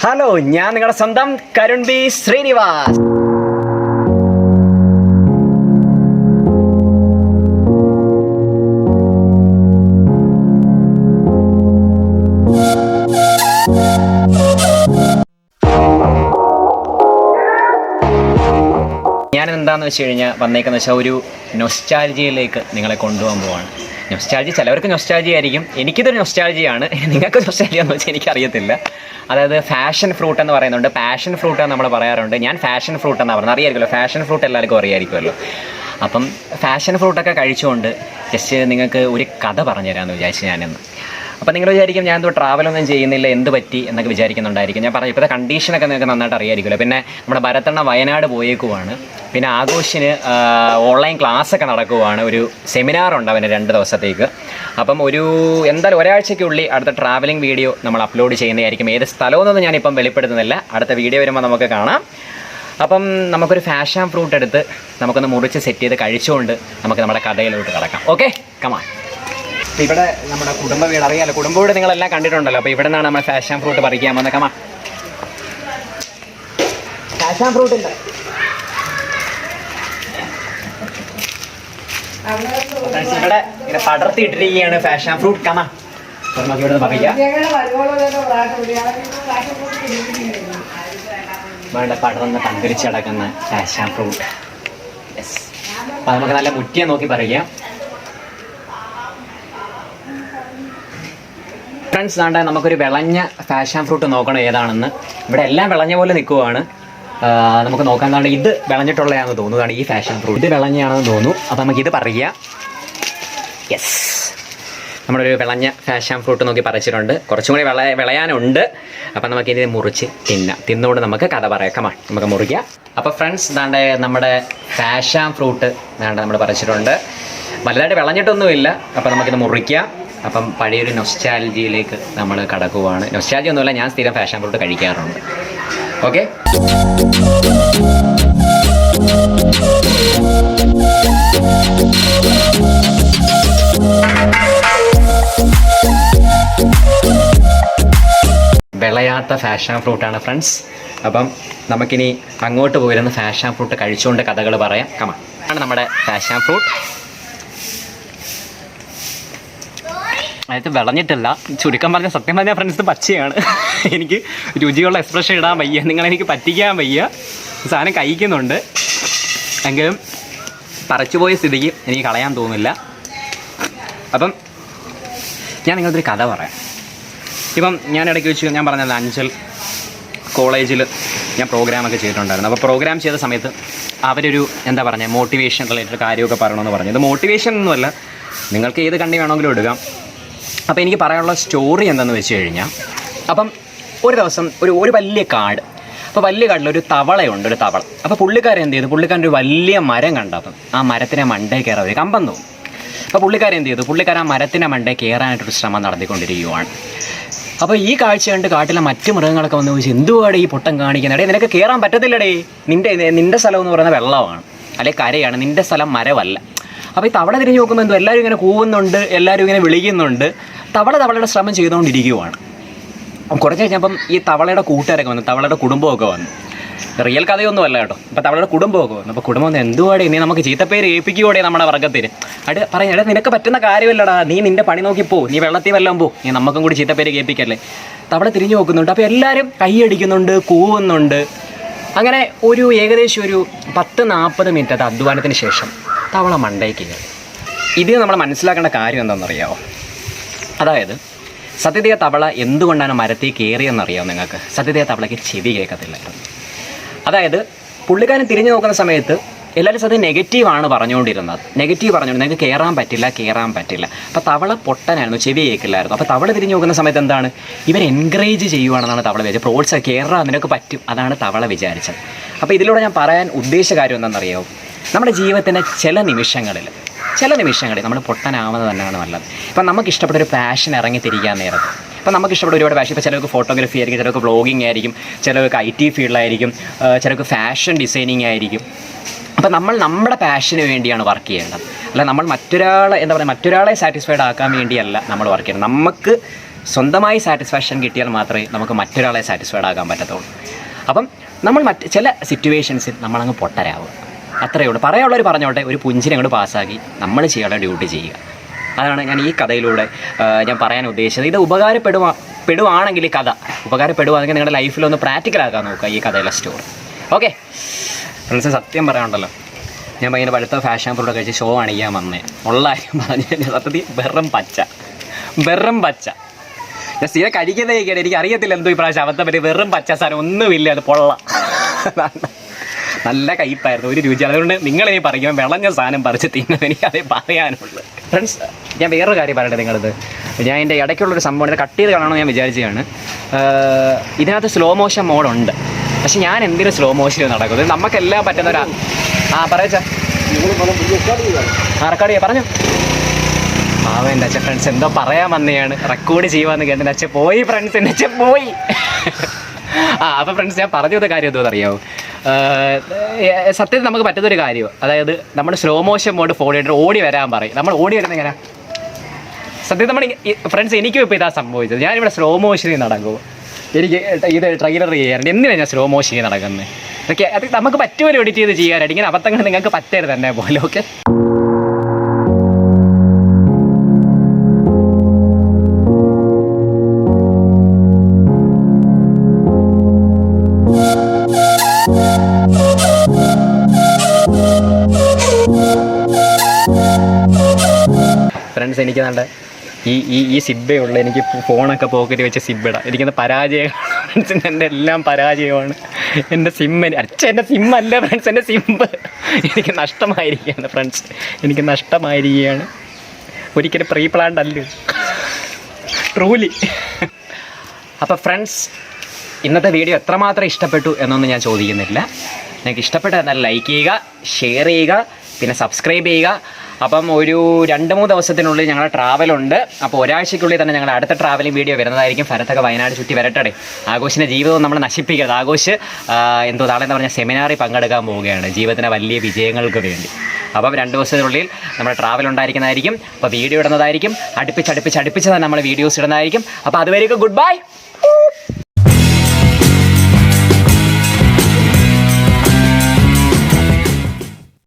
Hello, ഞാൻ നിങ്ങളുടെ സ്വന്തം കരുൺ ബി ശ്രീനിവാസ്. ഞാൻ എന്താണെന്ന് വെച്ച് കഴിഞ്ഞാൽ വന്നേക്കെന്ന് വെച്ചാൽ ഒരു നൊസ്റ്റാൾജിയയിലേക്ക് നിങ്ങളെ കൊണ്ടുപോകാൻ പോവാണ്. നൊസ്റ്റാൾജി ചിലവർക്ക് നൊസ്റ്റാൾജി ആയിരിക്കും, എനിക്കിതൊരു നൊസ്റ്റാൾജിയാണ്. നിങ്ങൾക്ക് നൊസ്റ്റാൾജി എന്ന് വെച്ചാൽ എനിക്കറിയത്തില്ല. അതായത് ഫാഷൻ ഫ്രൂട്ട് എന്ന് പറയുന്നുണ്ട്, പാഷൻ ഫ്രൂട്ട് എന്ന് നമ്മൾ പറയാറുണ്ട്. ഞാൻ ഫാഷൻ ഫ്രൂട്ട് എന്നാണ് പറയുന്നത്. അറിയാമായിരിക്കുമല്ലോ, ഫാഷൻ ഫ്രൂട്ട് എല്ലാവർക്കും അറിയാമായിരിക്കുമല്ലോ. അപ്പം ഫാഷൻ ഫ്രൂട്ടൊക്കെ കഴിച്ചുകൊണ്ട് ജസ്റ്റ് നിങ്ങൾക്ക് ഒരു കഥ പറഞ്ഞു തരാമെന്ന് വിചാരിച്ചു ഞാനിന്ന്. അപ്പോൾ നിങ്ങൾ വിചാരിക്കും ഞാൻ എന്തോ ട്രാവലൊന്നും ചെയ്യുന്നില്ല, എന്ത് പറ്റി എന്നൊക്കെ വിചാരിക്കുന്നുണ്ടായിരിക്കും. ഞാൻ പറഞ്ഞു ഇപ്പോഴത്തെ കണ്ടീഷനൊക്കെ നിങ്ങൾക്ക് നന്നായിട്ട് അറിയാമായിരിക്കുമല്ലോ. പിന്നെ നമ്മുടെ ഭരതണ്ണ വയനാട് പോയേക്കുവാണ്. പിന്നെ ആഘോഷിന് ഓൺലൈൻ ക്ലാസ്സൊക്കെ നടക്കുവാണ്. ഒരു സെമിനാറുണ്ട് അവന് 2 ദിവസത്തേക്ക്. അപ്പം എന്തായാലും ഒരാഴ്ചയ്ക്കുള്ളിൽ അടുത്ത ട്രാവലിംഗ് വീഡിയോ നമ്മൾ അപ്ലോഡ് ചെയ്യുന്നതായിരിക്കും. ഏത് സ്ഥലമെന്നൊന്നും ഞാനിപ്പം വെളിപ്പെടുത്തുന്നില്ല, അടുത്ത വീഡിയോ വരുമ്പോൾ നമുക്ക് കാണാം. അപ്പം നമുക്കൊരു ഫാഷൻ ഫ്രൂട്ട് എടുത്ത് നമുക്കൊന്ന് മുറിച്ച് സെറ്റ് ചെയ്ത് കഴിച്ചുകൊണ്ട് നമുക്ക് നമ്മുടെ കഥയിലോട്ട് കിടക്കാം. Okay, come on. അപ്പോൾ ഇവിടെ നമ്മുടെ കുടുംബ വീട് അറിയാമല്ലോ, കുടുംബ വീട് നിങ്ങളെല്ലാം കണ്ടിട്ടുണ്ടല്ലോ. അപ്പോൾ ഇവിടെ നിന്നാണ് നമ്മൾ ഫാഷൻ ഫ്രൂട്ട് പറിക്കാൻ വന്നത്. കമാൺ, ഫാഷൻ ഫ്രൂട്ടിൻ്റെ ഇവിടെ ഇങ്ങനെ പടർത്തിയിട്ടിരിക്കുകയാണ് ഫാഷൻ ഫ്രൂട്ട്. കമാൺ, നമുക്ക് ഇവിടെ പറിക്കാം. വേണ്ട പടർന്ന് പങ്കരിച്ച് കിടക്കുന്ന ഫാഷൻ ഫ്രൂട്ട്. യെസ്, അപ്പോൾ നമുക്ക് നല്ല മുറ്റിയെ നോക്കി പറിക്കാം. ഫ്രണ്ട്സ്, വേണ്ട നമുക്കൊരു വിളഞ്ഞ ഫാഷൻ ഫ്രൂട്ട് നോക്കണം ഏതാണെന്ന്. ഇവിടെ എല്ലാം വിളഞ്ഞ പോലെ നിൽക്കുവാണ്. നമുക്ക് നോക്കാൻ തന്നെ ഇത് വിളഞ്ഞിട്ടുള്ളതാണെന്ന് തോന്നുന്നതാണ് ഈ ഫാഷൻ ഫ്രൂട്ട്. ഇത് വിളഞ്ഞാണെന്ന് തോന്നുന്നു. അപ്പോൾ നമുക്കിത് പറയാം. യെസ്, നമ്മളൊരു വിളഞ്ഞ ഫാഷൻ ഫ്രൂട്ട് നോക്കി പറിച്ചിട്ടുണ്ട്. കുറച്ചും കൂടി വിളയാനുണ്ട്. അപ്പം നമുക്കിത് മുറിച്ച് തിന്നുകൊണ്ട് നമുക്ക് കഥ പറയാം. കമാൺ, നമുക്ക് മുറിക്കാം. അപ്പോൾ ഫ്രണ്ട്സ്, ദാണ്ട് നമ്മുടെ ഫാഷൻ ഫ്രൂട്ട് ദാണ്ട് നമ്മൾ പറിച്ചിട്ടുണ്ട്. വലുതായിട്ട് വിളഞ്ഞിട്ടൊന്നുമില്ല. അപ്പോൾ നമുക്കിത് മുറിക്കാം. അപ്പം പഴയൊരു നൊസ്റ്റാൾജിയിലേക്ക് നമ്മൾ കടക്കുവാണ്. നൊസ്റ്റാൾജി ഒന്നുമില്ല, ഞാൻ സ്ഥിരം ഫാഷൻ ഫ്രൂട്ട് കഴിക്കാറുണ്ട്. ഓക്കെ, വിളയാത്ത ഫാഷൻ ഫ്രൂട്ടാണ് ഫ്രണ്ട്സ്. അപ്പം നമുക്കിനി അങ്ങോട്ട് പോയിരുന്ന ഫാഷൻ ഫ്രൂട്ട് കഴിച്ചുകൊണ്ട് കഥകൾ പറയാം. കമാൺ, ആണ് നമ്മുടെ ഫാഷൻ ഫ്രൂട്ട്. അതിനകത്ത് വിളഞ്ഞിട്ടില്ല. ചുരുക്കം പറഞ്ഞാൽ സത്യം പറഞ്ഞാൽ ഫ്രണ്ട്സ് പച്ചയാണ്. എനിക്ക് രുചിയുള്ള എക്സ്പ്രഷൻ ഇടാൻ വയ്യ, നിങ്ങളെനിക്ക് പറ്റിക്കാൻ വയ്യ. സാധനം കഴിക്കുന്നുണ്ട് എങ്കിലും പറിച്ചുപോയ സ്ഥിതിക്ക് എനിക്ക് കളയാൻ തോന്നില്ല. അപ്പം ഞാൻ നിങ്ങളൊരു കഥ പറയാം. ഇപ്പം ഞാൻ ഇടയ്ക്ക് വെച്ച് ഞാൻ പറഞ്ഞത് അഞ്ചൽ കോളേജിൽ ഞാൻ പ്രോഗ്രാമൊക്കെ ചെയ്തിട്ടുണ്ടായിരുന്നു. അപ്പോൾ പ്രോഗ്രാം ചെയ്ത സമയത്ത് അവരൊരു എന്താ പറയുക മോട്ടിവേഷൻ റിലേറ്റഡ് കാര്യമൊക്കെ പറയണമെന്ന് പറഞ്ഞു. ഇത് മോട്ടിവേഷൻ ഒന്നുമല്ല, നിങ്ങൾക്ക് ഏത് കണ്ണി വേണമെങ്കിലും എടുക്കാം. അപ്പോൾ എനിക്ക് പറയാനുള്ള സ്റ്റോറി എന്താണെന്ന് വെച്ച് കഴിഞ്ഞാൽ, അപ്പം ഒരു ദിവസം ഒരു വലിയ കാട്. അപ്പോൾ വലിയ കാട്ടിലൊരു തവളയുണ്ട്, ഒരു തവള. അപ്പോൾ പുള്ളിക്കാരൻ എന്ത് ചെയ്തു, പുള്ളിക്കാരൻ ഒരു വലിയ മരം കണ്ടപ്പം ആ മരത്തിനെ മണ്ടേ കയറാൻ ഒരു കമ്പം തോന്നും. അപ്പോൾ പുള്ളിക്കാരൻ എന്ത് ചെയ്തു, പുള്ളിക്കാരൻ ആ മരത്തിൻ്റെ മണ്ടേ കയറാനായിട്ടൊരു ശ്രമം നടത്തിക്കൊണ്ടിരിക്കുകയാണ്. അപ്പോൾ ഈ കാഴ്ച കണ്ട് കാട്ടിലെ മറ്റു മൃഗങ്ങളൊക്കെ വന്ന് ചോദിച്ചു, എന്തുവാടേ ഈ പൊട്ടം കാണിക്കുന്നത്, നിനക്ക് കയറാൻ പറ്റത്തില്ലടേ, നിൻ്റെ സ്ഥലം എന്ന് പറയുന്നത് വെള്ളമാണ്, അല്ലെ കരയാണ്, നിൻ്റെ സ്ഥലം മരമല്ല. അപ്പോൾ ഈ തവള തിരിഞ്ഞ് നോക്കുമ്പോൾ എന്തോ എല്ലാവരും ഇങ്ങനെ കൂവുന്നുണ്ട്, എല്ലാവരും ഇങ്ങനെ വിളിക്കുന്നുണ്ട്. തവളയുടെ ശ്രമം ചെയ്തുകൊണ്ടിരിക്കുകയാണ്. കുറച്ച് കഴിഞ്ഞപ്പം ഈ തവളയുടെ കൂട്ടുകാരൊക്കെ വന്നു, തവളയുടെ കുടുംബമൊക്കെ വന്നു. റിയൽ കഥയൊന്നും അല്ല കേട്ടോ. അപ്പോൾ തവളയുടെ കുടുംബമൊക്കെ വന്നു. അപ്പോൾ കുടുംബം വന്ന് എന്തുവാടേ നീ നമുക്ക് ചീത്തപ്പേര് ഏൽപ്പിക്കുകയോടെ നമ്മുടെ വർഗ്ഗത്തിന്. പറയും, എടാ നിനക്ക് പറ്റുന്ന കാര്യമല്ലടാ, നീ നിൻ്റെ പണി നോക്കിപ്പോ, നീ വെള്ളത്തിൽ വല്ലതും പോ, നീ നമുക്കും കൂടി ചീത്തപ്പേര് കേൾപ്പിക്കല്ലേ. തവള തിരിഞ്ഞു നോക്കുന്നുണ്ട്. അപ്പോൾ എല്ലാവരും കൈയടിക്കുന്നുണ്ട്, കൂവുന്നുണ്ട്. അങ്ങനെ ഏകദേശം ഒരു 10-40 മിനിറ്റ് അധ്വാനത്തിന് ശേഷം തവള മണ്ടയ്ക്ക് കയറി. ഇത് നമ്മൾ മനസ്സിലാക്കേണ്ട കാര്യം എന്താണെന്നറിയാമോ? അതായത് സത്യതയെ തവള എന്തുകൊണ്ടാണ് മരത്തിൽ കയറിയെന്നറിയാമോ നിങ്ങൾക്ക്? സത്യതയെ തവളയ്ക്ക് ചെവി കേൾക്കത്തില്ലായിരുന്നു. അതായത് പുള്ളിക്കാരൻ തിരിഞ്ഞു നോക്കുന്ന സമയത്ത് എല്ലാവരും സത്യം നെഗറ്റീവാണ് പറഞ്ഞുകൊണ്ടിരുന്നത്. നിങ്ങൾക്ക് കയറാൻ പറ്റില്ല. അപ്പോൾ തവള പൊട്ടനായിരുന്നു, ചെവി കേൾക്കില്ലായിരുന്നു. അപ്പോൾ തവള തിരിഞ്ഞു നോക്കുന്ന സമയത്ത് എന്താണ്, ഇവർ എൻകറേജ് ചെയ്യുവാണെന്നാണ് തവള വിചാരിച്ചത്. പ്രോത്സാഹനം, കയറാൻ നിനക്ക് പറ്റും, അതാണ് തവള വിചാരിച്ചത്. അപ്പോൾ ഇതിലൂടെ ഞാൻ പറയാൻ ഉദ്ദേശിച്ച കാര്യം എന്താണെന്നറിയാമോ? നമ്മുടെ ജീവിതത്തിൻ്റെ ചില നിമിഷങ്ങളിൽ നമ്മൾ പൊട്ടനാവുന്നത് തന്നെയാണ് നല്ലത്. ഇപ്പം നമുക്ക് ഇഷ്ടപ്പെട്ട ഒരു പാഷൻ ഇറങ്ങിത്തിരിക്കാൻ നേരത്ത്, ഇപ്പം നമുക്ക് ഇഷ്ടപ്പെട്ട ഒരുപാട് പാഷൻ, ഇപ്പോൾ ചിലർക്ക് ഫോട്ടോഗ്രാഫി ആയിരിക്കും, ചിലർക്ക് വ്ളോഗിങ് ആയിരിക്കും, ചിലർക്ക് IT ഫീൽഡായിരിക്കും, ചിലർക്ക് ഫാഷൻ ഡിസൈനിങ് ആയിരിക്കും. അപ്പം നമ്മൾ നമ്മുടെ പാഷന് വേണ്ടിയാണ് വർക്ക് ചെയ്യേണ്ടത്. അല്ല നമ്മൾ മറ്റൊരാളെ സാറ്റിസ്ഫൈഡ് ആക്കാൻ വേണ്ടിയല്ല നമ്മൾ വർക്ക് ചെയ്യണം. നമുക്ക് സ്വന്തമായി സാറ്റിസ്ഫാക്ഷൻ കിട്ടിയാൽ മാത്രമേ നമുക്ക് മറ്റൊരാളെ സാറ്റിസ്ഫൈഡ് ആക്കാൻ പറ്റത്തുള്ളൂ. അപ്പം നമ്മൾ ചില സിറ്റുവേഷൻസിൽ നമ്മളങ്ങ് പൊട്ടരാവും, അത്രയേ ഉള്ളൂ. പറയാനുള്ളവർ പറഞ്ഞോട്ടെ, ഒരു പുഞ്ചിനെ അങ്ങോട്ട് പാസ്സാക്കി നമ്മൾ ചെയ്യേണ്ട ഡ്യൂട്ടി ചെയ്യുക. അതാണ് ഞാൻ ഈ കഥയിലൂടെ ഞാൻ പറയാൻ ഉദ്ദേശിച്ചത്. ഇത് പെടുവാണെങ്കിൽ ഈ കഥ ഉപകാരപ്പെടുവാണെങ്കിൽ നിങ്ങളുടെ ലൈഫിലൊന്ന് പ്രാക്ടിക്കലാക്കാൻ നോക്കുക ഈ കഥയിലെ സ്റ്റോറി. ഓക്കെ ഫ്രണ്ട്സ്, സത്യം പറയാനുണ്ടല്ലോ, ഞാൻ ഭയങ്കര പഴുത്ത ഫാഷൻ ഫ്രൂട്ട് കഴിച്ച് ഷോ കാണിക്കാൻ വന്നേ. ഉള്ള കാര്യം പറഞ്ഞു സത്യത്തിൽ വെറും പച്ച ഞാൻ സ്ഥിരം കഴിക്കുന്നതൊക്കെയാണ്. എനിക്ക് അറിയത്തില്ല എന്തോ ഈ പ്രാവശ്യം അബദ്ധം പറ്റി. വെറും പച്ച സാധനം ഒന്നുമില്ല, അത് പൊള്ള നല്ല കയ്പ്പായിരുന്നു, ഒരു രുചി. അതുകൊണ്ട് നിങ്ങളിനി പറയുമ്പോൾ വിളഞ്ഞ സാധനം പറിച്ച് തിന്നത് എനിക്ക് അതേ പറയാനുള്ളൂ. ഫ്രണ്ട്സ്, ഞാൻ വേറൊരു കാര്യം പറയട്ടെ നിങ്ങളത്. ഞാൻ എൻ്റെ ഇടയ്ക്കുള്ളൊരു സംഭവം ഇത് കട്ട് ചെയ്ത് കാണണമെന്ന് ഞാൻ വിചാരിച്ചതാണ്. ഇതിനകത്ത് സ്ലോ മോഷൻ മോഡുണ്ട്, പക്ഷെ ഞാൻ എന്തിനും സ്ലോ മോഷനിൽ നടക്കുന്നത് നമുക്കെല്ലാം പറ്റുന്ന പറയച്ചാ റെക്കോർഡ് ചെയ്യാം പറഞ്ഞു. എൻ്റെ അച്ഛൻ ഫ്രണ്ട്സ് എന്തോ പറയാൻ വന്നെയാണ്, റെക്കോർഡ് ചെയ്യുവാന്ന് കേട്ട് എൻ്റെ അച്ഛൻ പോയി. ഫ്രണ്ട്സ്, എൻ്റെ അച്ഛൻ പോയി. അപ്പോൾ ഫ്രണ്ട്സ്, ഞാൻ പറഞ്ഞൊരു കാര്യം എന്തോ അറിയാമോ, സത്യത്തിൽ നമുക്ക് പറ്റുന്നൊരു കാര്യം, അതായത് നമ്മൾ സ്ലോ മോഷൻ മോഡ് ഫോളോ ചെയ്തിട്ട് ഓടി വരാൻ പറയും. നമ്മൾ ഓടി വരുന്ന എങ്ങനെ സത്യത്തിൽ നമ്മൾ ഫ്രണ്ട്സ്, എനിക്കും ഇപ്പോൾ ഇതാ സംഭവിച്ചത്. ഞാനിവിടെ സ്ലോ മോഷനിൽ നടക്കുമോ, എനിക്ക് ഇത് ട്രെയിലർ ചെയ്യാറുണ്ട്. എന്തിനാണ് ഞാൻ സ്ലോ മോഷനിൽ നടക്കുന്നത്? ഓക്കെ, അത് നമുക്ക് പറ്റുമല്ലോ എഡിറ്റ് ചെയ്ത് ചെയ്യാനായിട്ട്. ഇങ്ങനെ അബദ്ധങ്ങൾ നിങ്ങൾക്ക് പറ്റരുത് തന്നെ പോലെ. ഓക്കെ, ഫ്രണ്ട്സ്, എനിക്ക് നല്ല ഈ സിബ്ബയുള്ള എനിക്ക് ഫോണൊക്കെ പോക്കറ്റ് വെച്ച് സിബ്ബിടാം. എനിക്കത് പരാജയം. എൻ്റെ എല്ലാം പരാജയമാണ്. എൻ്റെ എൻ്റെ സിമ്മല്ല ഫ്രണ്ട്സ്, എൻ്റെ സിമ്പ് എനിക്ക് നഷ്ടമായിരിക്കുകയാണ്. ഫ്രണ്ട്സ്, എനിക്ക് നഷ്ടമായിരിക്കുകയാണ്. ഒരിക്കലും പ്രീ പ്ലാൻഡ് അല്ല, ട്രൂലി. അപ്പോൾ ഫ്രണ്ട്സ്, ഇന്നത്തെ വീഡിയോ എത്രമാത്രം ഇഷ്ടപ്പെട്ടു എന്നൊന്നും ഞാൻ ചോദിക്കുന്നില്ല. നിങ്ങൾക്ക് ഇഷ്ടപ്പെട്ട എന്നാൽ ലൈക്ക് ചെയ്യുക, ഷെയർ ചെയ്യുക, പിന്നെ സബ്സ്ക്രൈബ് ചെയ്യുക. അപ്പം ഒരു 2-3 ദിവസത്തിനുള്ളിൽ ഞങ്ങളുടെ ട്രാവലുണ്ട്. അപ്പോൾ ഒരാഴ്ചയ്ക്കുള്ളിൽ തന്നെ ഞങ്ങളുടെ അടുത്ത ട്രാവലിംഗ് വീഡിയോ വരുന്നതായിരിക്കും. ഭരത്തൊക്കെ വയനാട് ചുറ്റി വരട്ടെ. ആഘോഷിൻ്റെ ജീവിതവും നമ്മൾ നശിപ്പിക്കരുത്. നാളെന്ന് പറഞ്ഞാൽ സെമിനാറിൽ പങ്കെടുക്കാൻ പോവുകയാണ് ജീവിതത്തിൻ്റെ വലിയ വിജയങ്ങൾക്ക് വേണ്ടി. അപ്പം 2 ദിവസത്തിനുള്ളിൽ നമ്മുടെ ട്രാവൽ ഉണ്ടായിരിക്കുന്നതായിരിക്കും. അപ്പോൾ വീഡിയോ ഇടുന്നതായിരിക്കും. അടുപ്പിച്ച് തന്നെ നമ്മൾ വീഡിയോസ് ഇടുന്നതായിരിക്കും. അപ്പോൾ അതുവരെയൊക്കെ ഗുഡ് ബൈ.